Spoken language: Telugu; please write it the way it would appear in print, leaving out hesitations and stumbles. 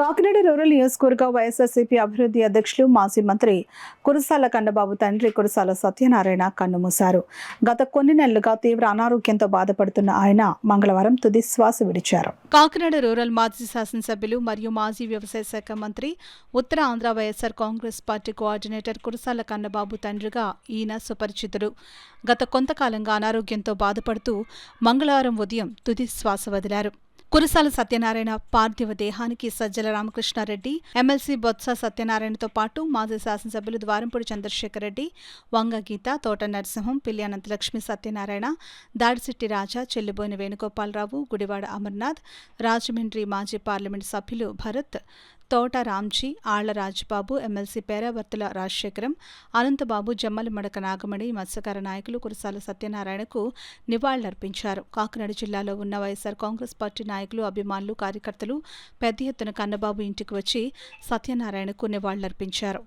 కాకినాడ రూరల్ నియోజకవర్గ వైఎస్ఆర్సీపీ అభివృద్ధి అధ్యక్షులు మాజీ మంత్రి కురసాల కన్నబాబు తండ్రి కురసాల సత్యనారాయణ కన్నుమూశారు. గత కొన్ని నెలలుగా తీవ్ర అనారోగ్యంతో బాధపడుతున్న ఆయన మంగళవారం తుది శ్వాస విడిచారు. కాకినాడ రూరల్ మాజీ శాసనసభ్యులు మరియు మాజీ వ్యవసాయ శాఖ మంత్రి, ఉత్తర ఆంధ్ర వైఎస్ఆర్ కాంగ్రెస్ పార్టీ కోఆర్డినేటర్ కురసాల కన్నబాబు తండ్రిగా ఈయన సుపరిచితుడు. గత కొంతకాలంగా అనారోగ్యంతో బాధపడుతూ మంగళవారం ఉదయం తుది శ్వాస వదిలారు. కురసాల సత్యనారాయణ పార్థివ దేహానికి సజ్జల రామకృష్ణారెడ్డి, ఎమ్మెల్సీ బొత్స సత్యనారాయణతో పాటు మాజీ శాసనసభ్యులు ద్వారంపూడి చంద్రశేఖర్ రెడ్డి, వంగ గీత, తోట నరసింహం, పిల్లి అనంతలక్ష్మి సత్యనారాయణ, దాడిశెట్టి రాజా, చెల్లిబోయిన వేణుగోపాలరావు, గుడివాడ అమర్నాథ్, రాజమండ్రి మాజీ పార్లమెంటు సభ్యులు భరత్, తోట రామ్జీ, ఆళ్ల రాజబాబు, ఎమ్మెల్సీ పేరావర్తుల రాజశేఖరం, అనంతబాబు, జమ్మలమడక నాగమణి, మత్స్యకార నాయకులు కురసాల సత్యనారాయణకు నివాళులర్పించారు. కాకినాడ జిల్లాలో ఉన్న వైఎస్ఆర్ కాంగ్రెస్ పార్టీ నాయకులు, అభిమానులు, కార్యకర్తలు పెద్ద ఎత్తున కన్నబాబు ఇంటికి వచ్చి సత్యనారాయణకు నివాళులర్పించారు.